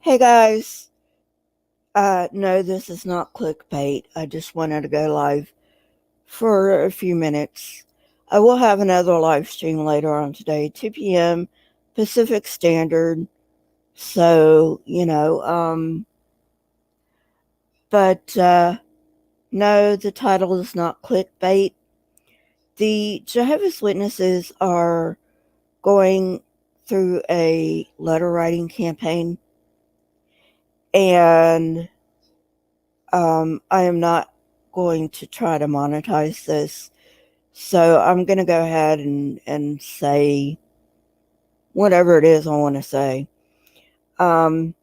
Hey guys, no, this is not clickbait. I just wanted to go live for a few minutes. I will have another live stream later on today, 2 p.m. Pacific Standard. So, but no, the title is not clickbait. The Jehovah's Witnesses are going through a letter writing campaign, and I am not going to try to monetize this. So I'm going to go ahead and say whatever it is I want to say. Um,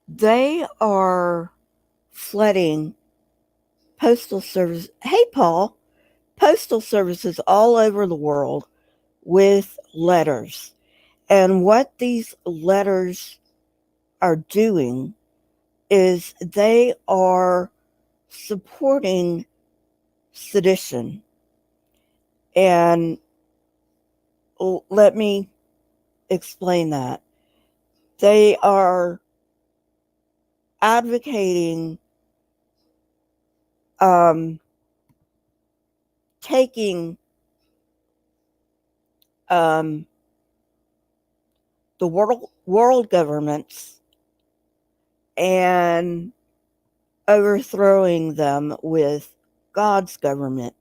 they are flooding postal service. Hey, Paul, postal services all over the world with letters. And what these letters are doing is they are supporting sedition. And let me explain that. They are advocating um, taking um, the world governments and overthrowing them with God's government,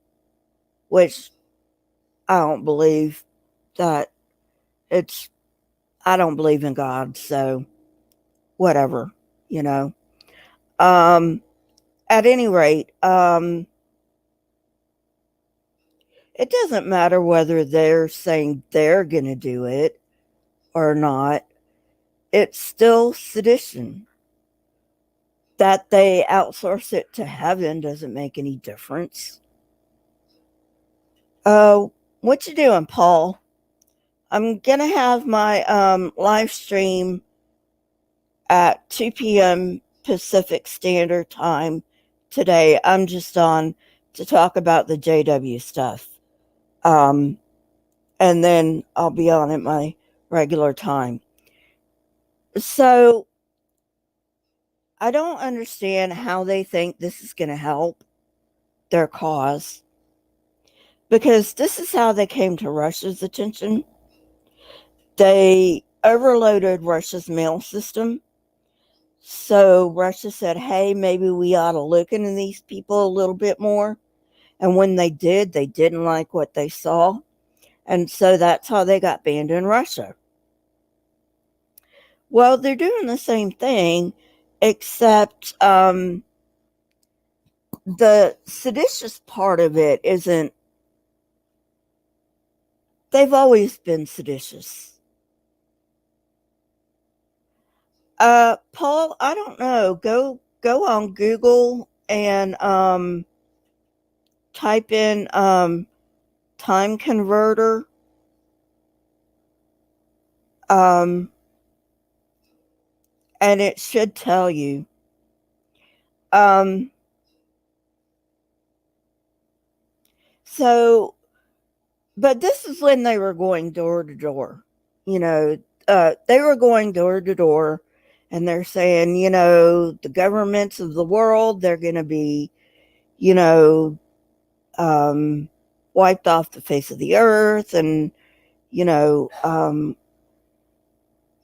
which I don't believe that it's, I don't believe in God, so whatever, you know. Um, at any rate, it doesn't matter whether they're saying they're going to do it or not. It's still sedition. That they outsource it to heaven doesn't make any difference. What you doing, Paul? I'm gonna have my live stream at 2 p.m. Pacific Standard Time today. I'm just on to talk about the JW stuff. Um, and then I'll be on at my regular time. So I don't understand how they think this is going to help their cause, because this is how they came to Russia's attention. They overloaded Russia's mail system. So Russia said, hey, maybe we ought to look into these people a little bit more. And when they did, they didn't like what they saw. And so that's how they got banned in Russia. Well, they're doing the same thing, except the seditious part of it isn't, they've always been seditious. Paul, I don't know. Go on Google and type in time converter. Um, and it should tell you. Um, so, but this is when they were going door to door. You know, they were going door to door, and they're saying, the governments of the world, they're going to be, you know, um, wiped off the face of the earth, and you know,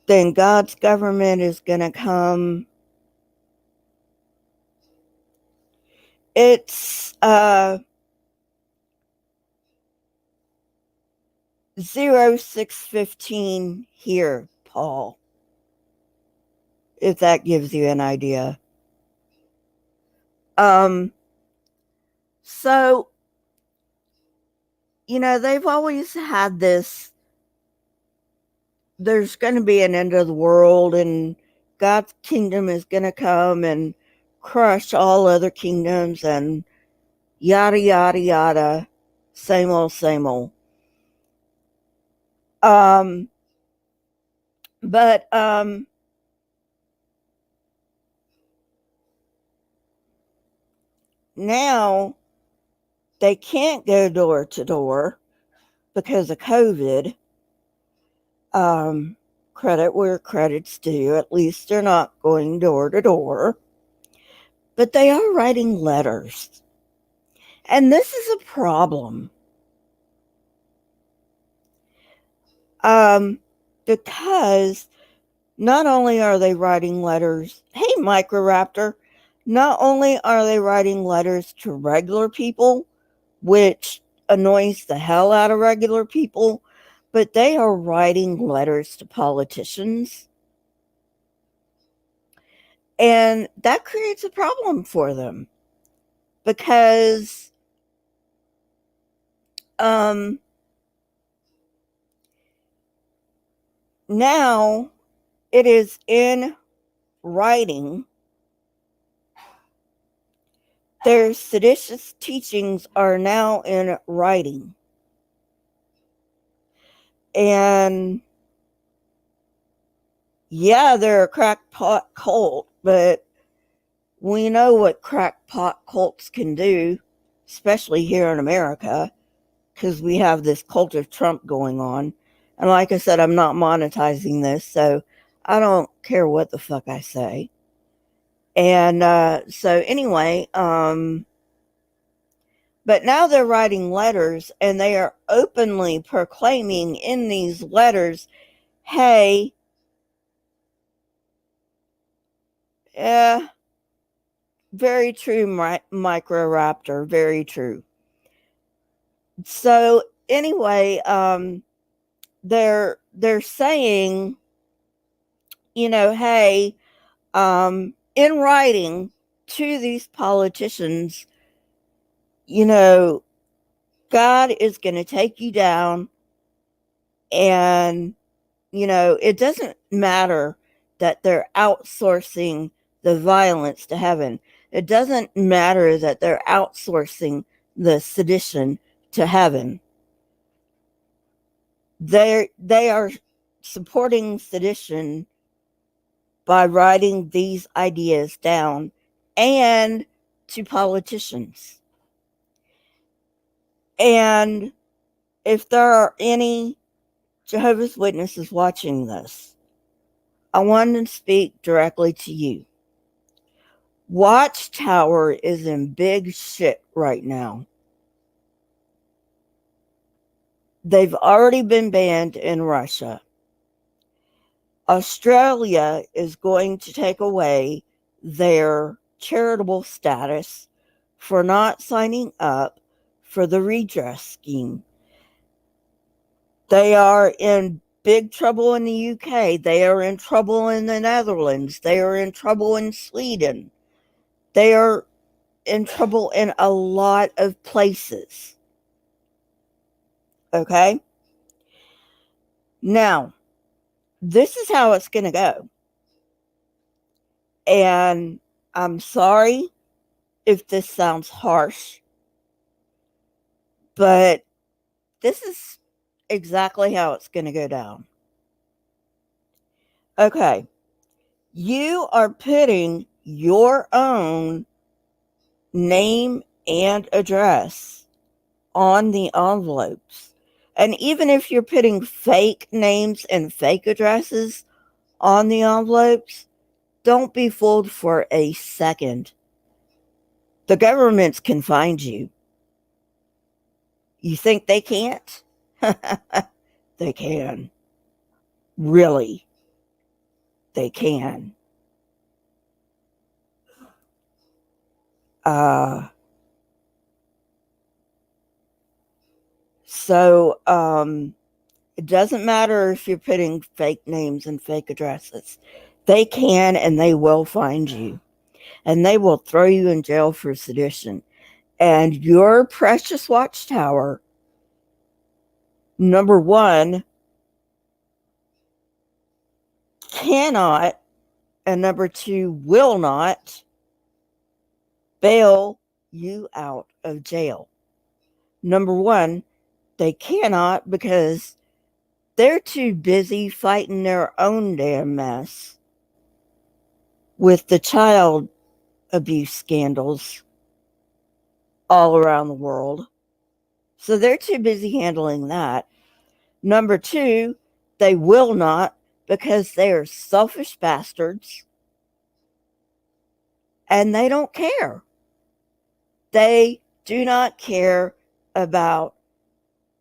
then God's government is going to come. It's 0615 here, Paul, if that gives you an idea. Um, so, they've always had this, there's going to be an end of the world, and God's kingdom is going to come and crush all other kingdoms, and yada, yada, yada. Same old, same old. Um, but now they can't go door to door because of COVID. Um, credit where credit's due. At least they're not going door to door. But they are writing letters. And this is a problem. Because not only are they writing letters, hey, Microraptor, not only are they writing letters to regular people, which annoys the hell out of regular people, but they are writing letters to politicians. And that creates a problem for them because now it is in writing. Their seditious teachings are now in writing. And yeah, they're a crackpot cult, but we know what crackpot cults can do, especially here in America, because we have this cult of Trump going on. And like I said, I'm not monetizing this, so I don't care what the fuck I say. And so anyway, but now they're writing letters and they are openly proclaiming in these letters, hey, very true, Microraptor, very true. So anyway, they're saying, hey, in writing to these politicians, God is going to take you down, and it doesn't matter that they're outsourcing the violence to heaven. It doesn't matter that they're outsourcing the sedition to heaven. They are supporting sedition by writing these ideas down and to politicians. And if there are any Jehovah's Witnesses watching this, I want to speak directly to you. Watchtower is in big shit right now. They've already been banned in Russia. Australia is going to take away their charitable status for not signing up for the redress scheme. They are in big trouble in the UK. They are in trouble in the Netherlands. They are in trouble in Sweden. They are in trouble in a lot of places. Okay? Now, this is how it's going to go. And I'm sorry if this sounds harsh, but this is exactly how it's going to go down. Okay. You are putting your own name and address on the envelopes. And even if you're putting fake names and fake addresses on the envelopes, don't be fooled for a second. The governments can find you. You think they can't? They can. Really. They can. So it doesn't matter if you're putting fake names and fake addresses. They can and they will find you. And they will throw you in jail for sedition. And your precious watchtower, number one, cannot, and number two, will not bail you out of jail. Number one, they cannot because they're too busy fighting their own damn mess with the child abuse scandals all around the world. So they're too busy handling that. Number two, they will not because they are selfish bastards and they don't care. They do not care about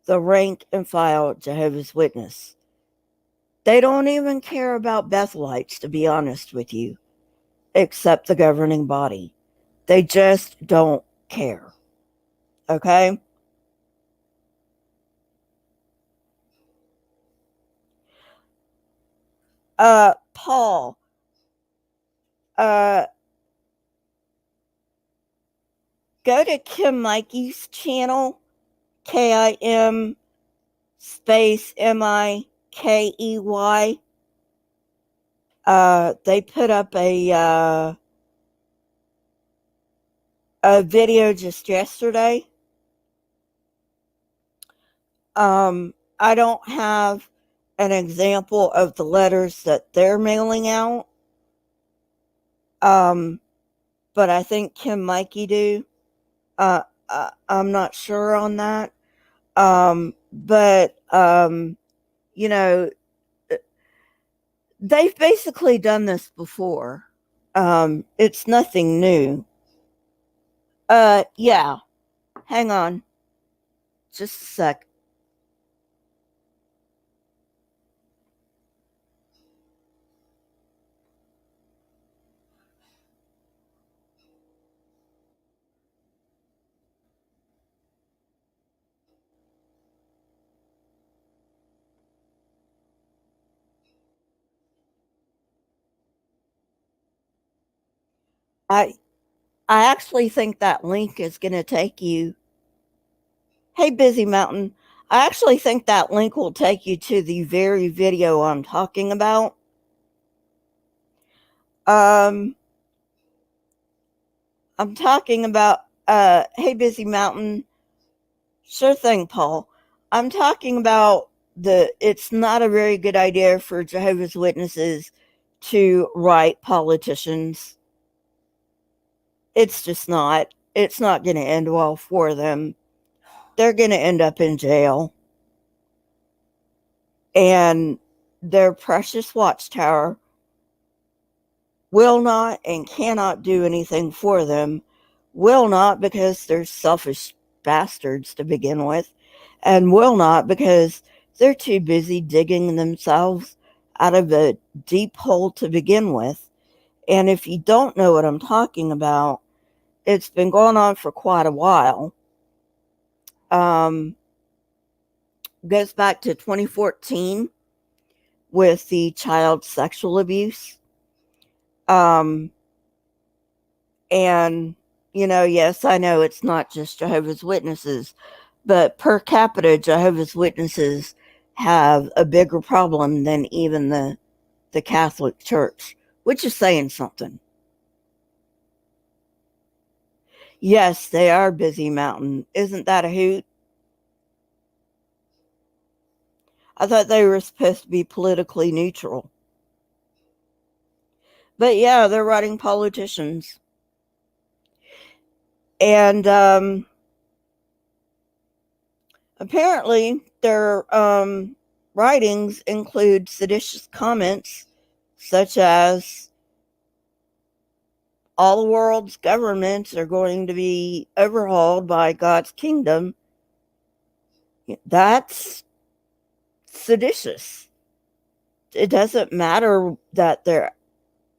the rank and file Jehovah's Witness. They don't even care about Bethelites, to be honest with you, except the governing body. They just don't care. Okay? Paul, uh, go to Kim Mikey's channel, Kim space Mikey. They put up a video just yesterday. I don't have an example of the letters that they're mailing out. But I think Kim Mikey do. I'm not sure on that. But you know, they've basically done this before. It's nothing new. Yeah. Hang on. Just a sec. I I actually think that link is going to take you. Hey, Busy Mountain. I actually think that link will take you to the very video I'm talking about. I'm talking about, hey, Busy Mountain. Sure thing, Paul. I'm talking about it's not a very good idea for Jehovah's Witnesses to write politicians. It's just not. It's not going to end well for them. They're going to end up in jail. And their precious watchtower will not and cannot do anything for them. Will not because they're selfish bastards to begin with, and will not because they're too busy digging themselves out of a deep hole to begin with. And if you don't know what I'm talking about, it's been going on for quite a while. Goes back to 2014 with the child sexual abuse. And, yes, I know it's not just Jehovah's Witnesses, but per capita, Jehovah's Witnesses have a bigger problem than even the Catholic Church, which is saying something. Yes, they are Busy Mountain. Isn't that a hoot? I thought they were supposed to be politically neutral. But yeah, they're writing politicians. And apparently their writings include seditious comments such as all the world's governments are going to be overhauled by God's kingdom. That's seditious. It doesn't matter that they're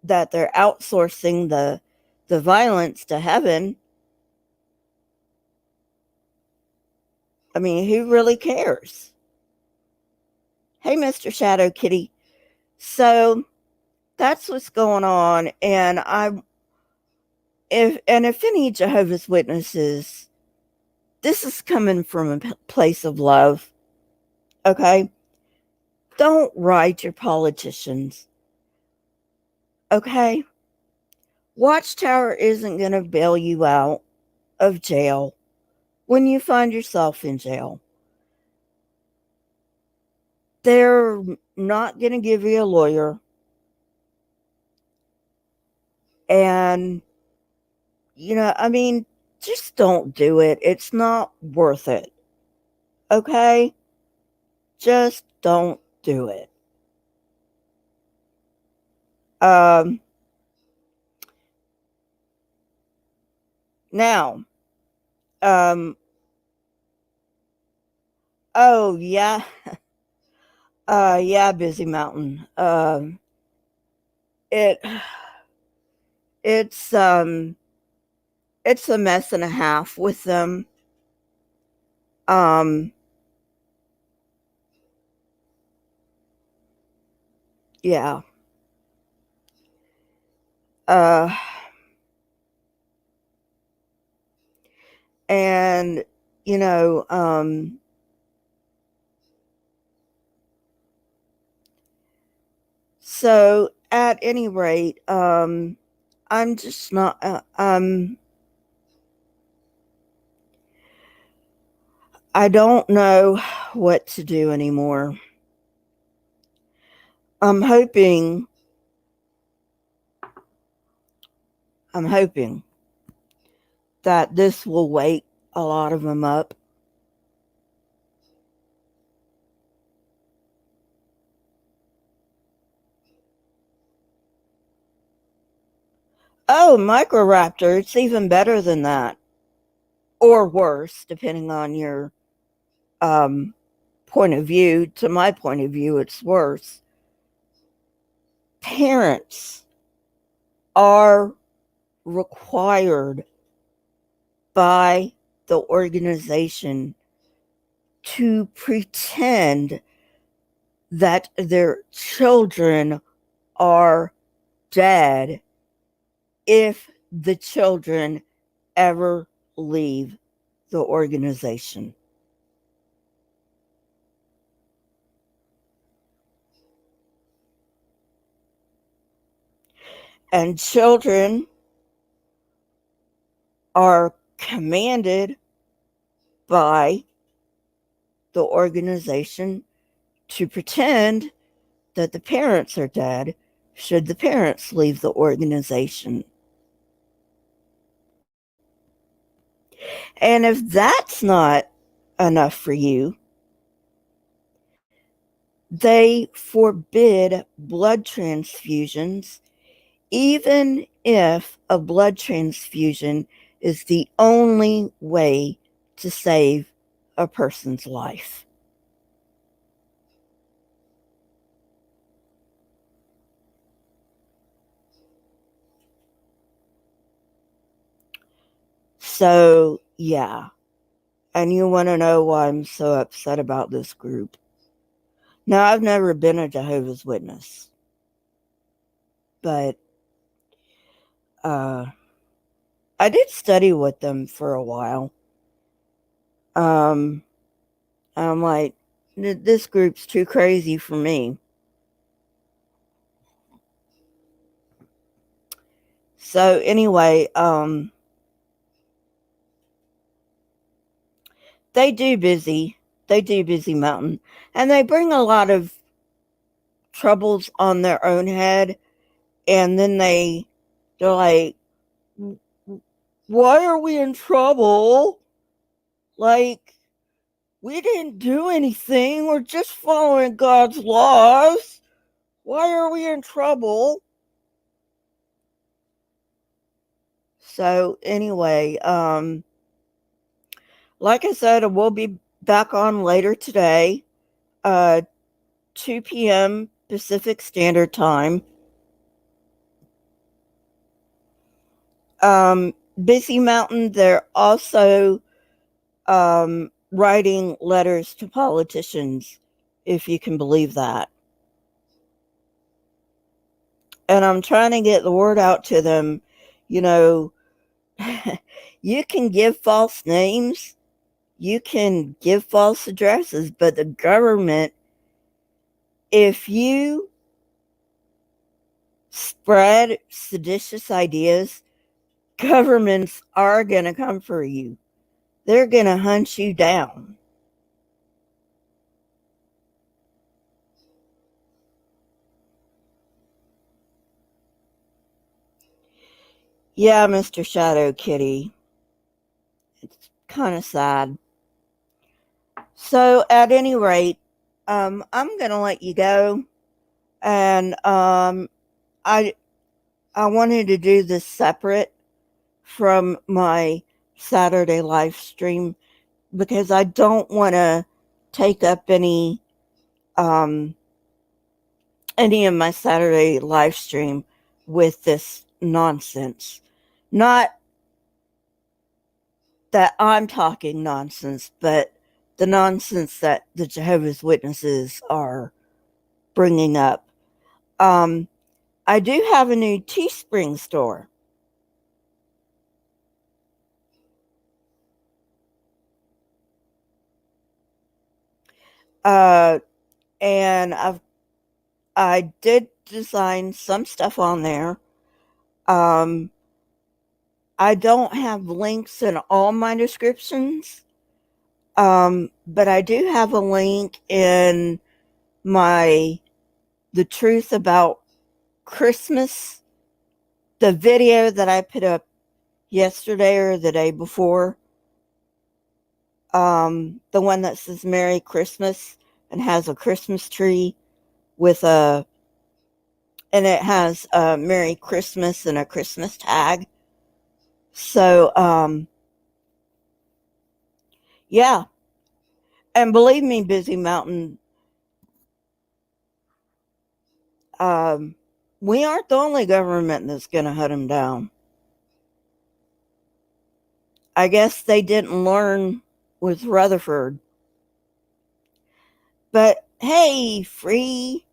outsourcing the violence to heaven. I mean, who really cares? Hey, Mr. Shadow Kitty. So that's what's going on, and if any Jehovah's Witnesses, this is coming from a place of love. Okay, don't write your politicians. Okay, Watchtower isn't going to bail you out of jail when you find yourself in jail. They're not going to give you a lawyer. And, I mean, just don't do it. It's not worth it. Okay? Just don't do it. Um, now, um, oh yeah, yeah, Busy Mountain. It it's it's a mess and a half with them. Um, yeah. Uh, and you know, so at any rate, I'm just not. I don't know what to do anymore. I'm hoping. I'm hoping that this will wake a lot of them up. Oh, Microraptor, it's even better than that. Or worse, depending on your um, point of view. To my point of view, it's worse. Parents are required by the organization to pretend that their children are dead if the children ever leave the organization. And children are commanded by the organization to pretend that the parents are dead should the parents leave the organization. And if that's not enough for you, they forbid blood transfusions, even if a blood transfusion is the only way to save a person's life. So, yeah. And you want to know why I'm so upset about this group? Now, I've never been a Jehovah's Witness, but uh, I did study with them for a while. Um, I'm like, this group's too crazy for me. So anyway, they do busy. They do Busy Mountain, and they bring a lot of troubles on their own head, and then they're like, why are we in trouble? Like, we didn't do anything. We're just following God's laws. Why are we in trouble? So anyway, like I said, we'll be back on later today, uh, 2 p.m. Pacific Standard Time. Busy Mountain, they're also writing letters to politicians, if you can believe that. And I'm trying to get the word out to them, you know, you can give false names, you can give false addresses, but the government, if you spread seditious ideas, governments are going to come for you. They're going to hunt you down. Yeah, Mr. Shadow Kitty. It's kind of sad. So, at any rate, I'm going to let you go. And I wanted to do this separate from my Saturday live stream because I don't want to take up um any of my Saturday live stream with this nonsense. Not that I'm talking nonsense, but the nonsense that the Jehovah's Witnesses are bringing up. Um, I do have a new Teespring store. Uh, and I did design some stuff on there. Um, I don't have links in all my descriptions, but I do have a link in my The Truth About Christmas, the video that I put up yesterday or the day before. The one that says Merry Christmas and has a Christmas tree with and it has a Merry Christmas and a Christmas tag. So, yeah. And believe me, Busy Mountain, um, we aren't the only government that's going to hunt them down. I guess they didn't learn with Rutherford. But hey, free.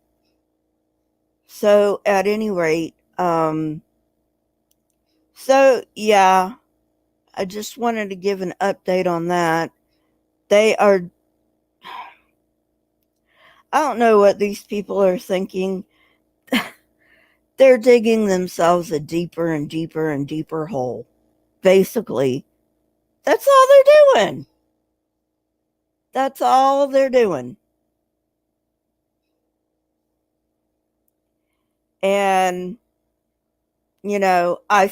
So at any rate, so yeah, I just wanted to give an update on that. They are, I don't know what these people are thinking. They're digging themselves a deeper and deeper and deeper hole. Basically, that's all they're doing. That's all they're doing. And, you know, I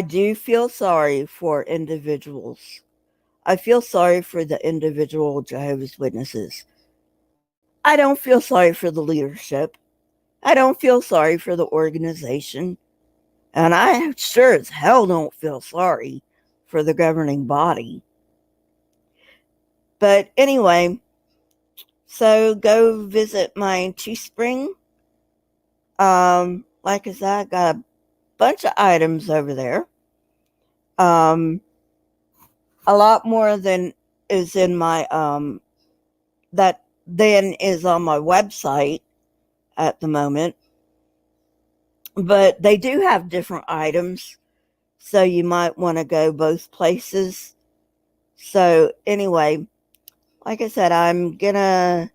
do feel sorry for individuals. I feel sorry for the individual Jehovah's Witnesses. I don't feel sorry for the leadership. I don't feel sorry for the organization. And I sure as hell don't feel sorry for the governing body. But anyway, so go visit my Teespring. Like I said, I got a bunch of items over there. A lot more than is in my that then is on my website at the moment. But they do have different items, so you might want to go both places. So anyway, like I said, I'm gonna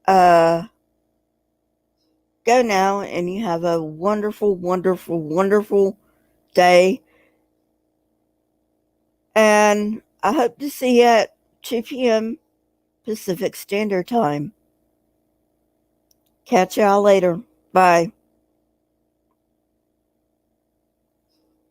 uh go now, and you have a wonderful, wonderful, wonderful day. And I hope to see you at 2 p.m. Pacific Standard Time. Catch y'all later. Bye.